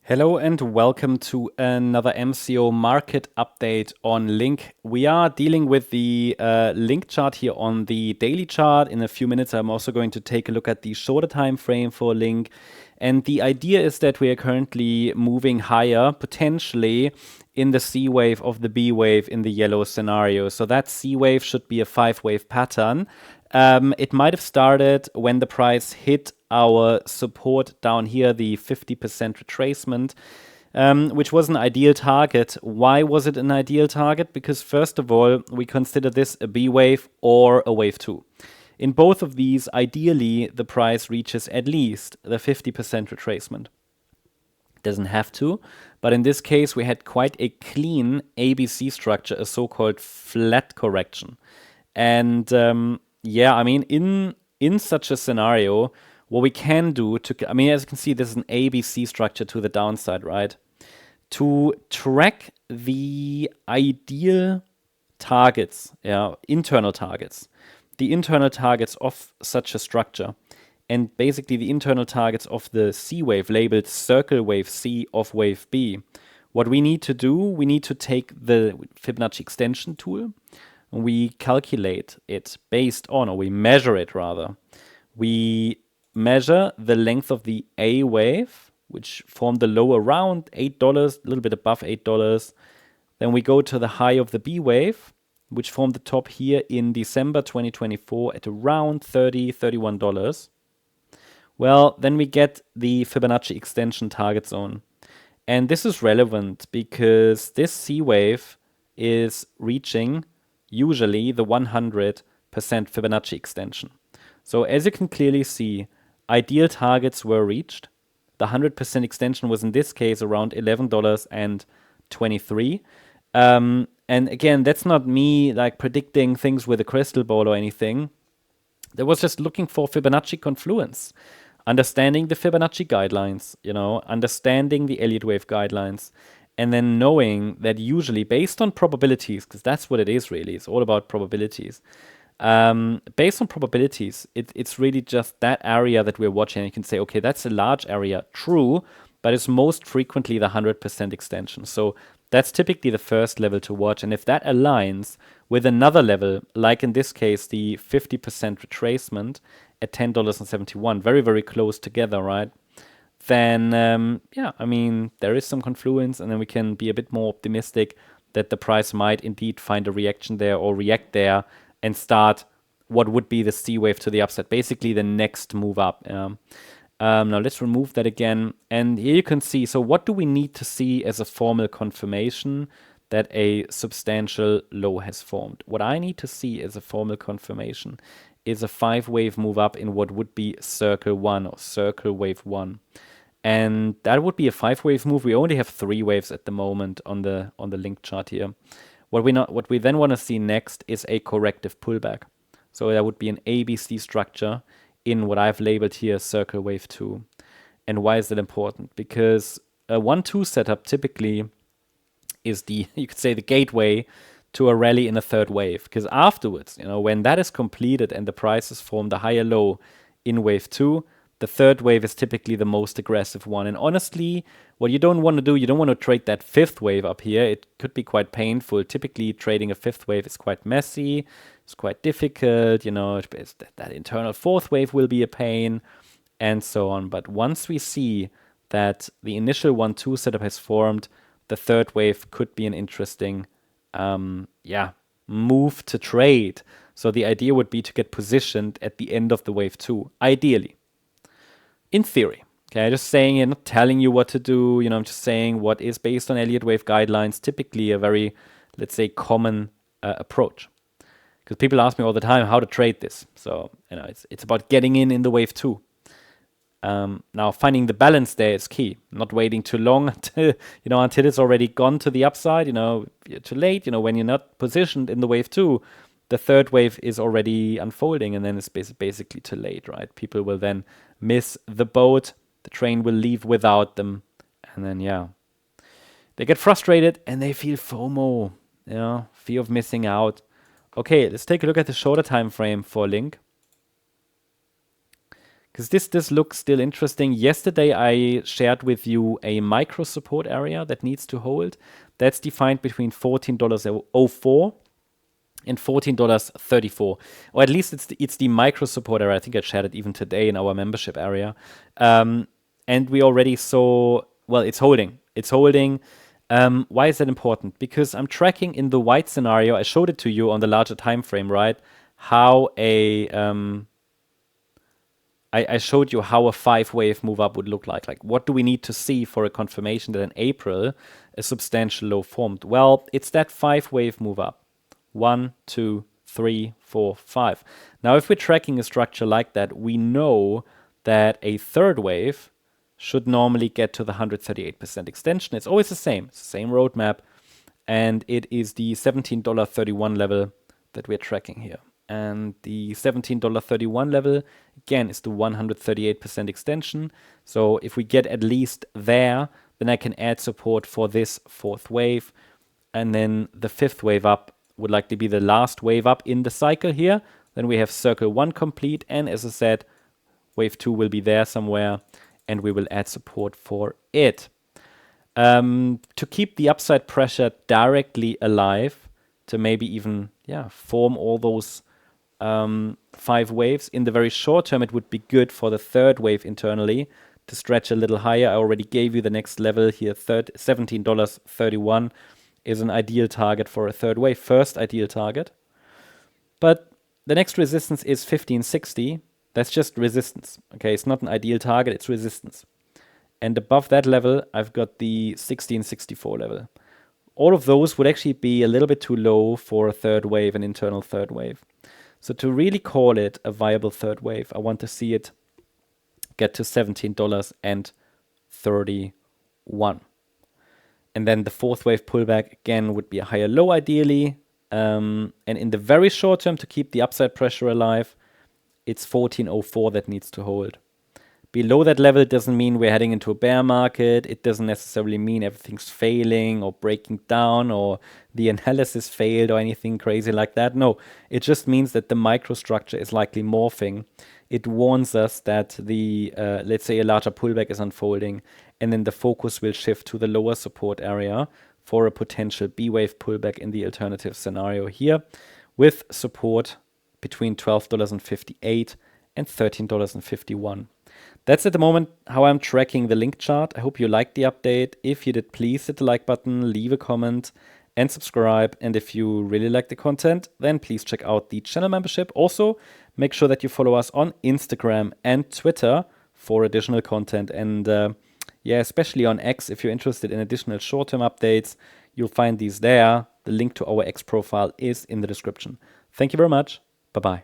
Hello and welcome to another MCO market update on Link. We are dealing with the Link chart here on the daily chart. In a few minutes, I'm also going to take a look at the shorter time frame for Link. And the idea is that we are currently moving higher, potentially in the C wave of the B wave in the yellow scenario. So that C wave should be a 5-wave pattern. It might have started when the price hit our support down here, the 50% retracement, which was an ideal target. Why was it an ideal target? Because first of all, we consider this a B wave or a wave 2. In both of these, ideally, the price reaches at least the 50% retracement. It doesn't have to, but in this case, we had quite a clean ABC structure, a so-called flat correction. And yeah, I mean, in such a scenario, what we can do I mean, as you can see, this is an ABC structure to the downside, right? To track the ideal targets, internal targets, the internal targets of such a structure, and basically the internal targets of the C wave labeled circle wave C of wave B. What we need to do, we need to take the Fibonacci extension tool, and we calculate it based on, or we measure it rather. We measure the length of the A wave, which formed the low around $8, a little bit above $8. Then we go to the high of the B wave, which formed the top here in December 2024 at around $30, $31. Well, then we get the Fibonacci extension target zone. And this is relevant because this C wave is reaching usually the 100% Fibonacci extension. So as you can clearly see, ideal targets were reached. The 100% extension was in this case around $11.23. And again, that's not me like predicting things with a crystal ball or anything. That was just looking for Fibonacci confluence, understanding the Fibonacci guidelines, understanding the Elliott wave guidelines, and then knowing that usually based on probabilities, because that's what it is really, it's all about probabilities. Based on probabilities, it's really just that area that we're watching. You can say, okay, that's a large area, true, but it's most frequently the 100% extension. So that's typically the first level to watch. And if that aligns with another level, like in this case, the 50% retracement at $10.71, very, very close together, right? Then, yeah, I mean, there is some confluence, and then we can be a bit more optimistic that the price might indeed find a reaction there or react there and start what would be the C wave to the upside, basically the next move up. Now let's remove that again. And here you can see, so what do we need to see as a formal confirmation that a substantial low has formed? What I need to see as a formal confirmation is a 5-wave move up in what would be circle 1 or circle wave 1. And that would be a 5-wave move. We only have 3 waves at the moment on the Link chart here. What we then want to see next is a corrective pullback. So that would be an ABC structure in what I've labeled here circle wave 2. And why is that important? Because a 1-2 setup typically is you could say the gateway to a rally in a third wave. Because afterwards, when that is completed and the prices form the higher low in wave 2, the third wave is typically the most aggressive one. And honestly, what you don't want to do, you don't want to trade that 5th wave up here. It could be quite painful. Typically, trading a 5th wave is quite messy. It's quite difficult. That internal 4th wave will be a pain and so on. But once we see that the initial 1-2 setup has formed, the third wave could be an interesting move to trade. So the idea would be to get positioned at the end of the wave 2, ideally. In theory, okay, just saying here, not telling you what to do, I'm just saying what is based on Elliott wave guidelines, typically a very, let's say, common approach. Because people ask me all the time how to trade this. So, it's about getting in the wave 2. Now, finding the balance there is key. Not waiting too long until it's already gone to the upside, you're too late, when you're not positioned in the wave 2, the third wave is already unfolding, and then it's basically too late, right? People will then miss the boat, the train will leave without them, and then, they get frustrated and they feel FOMO, fear of missing out. Okay, let's take a look at the shorter time frame for Link. because this looks still interesting. Yesterday, I shared with you a micro support area that needs to hold. That's defined between $14.04 and $14.34, or at least it's the micro support area. I think I shared it even today in our membership area, and we already saw. Well, it's holding. It's holding. Why is that important? Because I'm tracking in the white scenario. I showed it to you on the larger time frame, right? How I showed you how a 5-wave move up would look like. Like, what do we need to see for a confirmation that in April a substantial low formed? Well, it's that 5-wave move up. 1, 2, 3, 4, 5. Now, if we're tracking a structure like that, we know that a third wave should normally get to the 138% extension. It's always the same roadmap, and it is the $17.31 level that we're tracking here. And the $17.31 level, again, is the 138% extension. So if we get at least there, then I can add support for this fourth wave. And then the fifth wave up would likely be the last wave up in the cycle here. Then we have circle 1 complete. And as I said, wave 2 will be there somewhere, and we will add support for it. To keep the upside pressure directly alive, to maybe even form all those 5 waves. In the very short term, it would be good for the third wave internally to stretch a little higher. I already gave you the next level here. $17.31 is an ideal target for a third wave, first ideal target. But the next resistance is 1560. That's just resistance. Okay, it's not an ideal target, it's resistance. And above that level, I've got the 1664 level. All of those would actually be a little bit too low for a third wave, an internal third wave. So to really call it a viable third wave, I want to see it get to $17.31. And then the fourth wave pullback, again, would be a higher low ideally. And in the very short term, to keep the upside pressure alive, it's 1404 that needs to hold. Below that level doesn't mean we're heading into a bear market. It doesn't necessarily mean everything's failing or breaking down or the analysis failed or anything crazy like that. No, it just means that the microstructure is likely morphing. It warns us that the, let's say, a larger pullback is unfolding, and then the focus will shift to the lower support area for a potential B-wave pullback in the alternative scenario here, with support between $12.58 and $13.51. That's at the moment how I'm tracking the link chart. I hope you liked the update. If you did, please hit the like button, leave a comment, and subscribe. And if you really like the content, then please check out the channel membership. Also, make sure that you follow us on Instagram and Twitter for additional content. And especially on X, if you're interested in additional short-term updates, you'll find these there. The link to our X profile is in the description. Thank you very much. Bye-bye.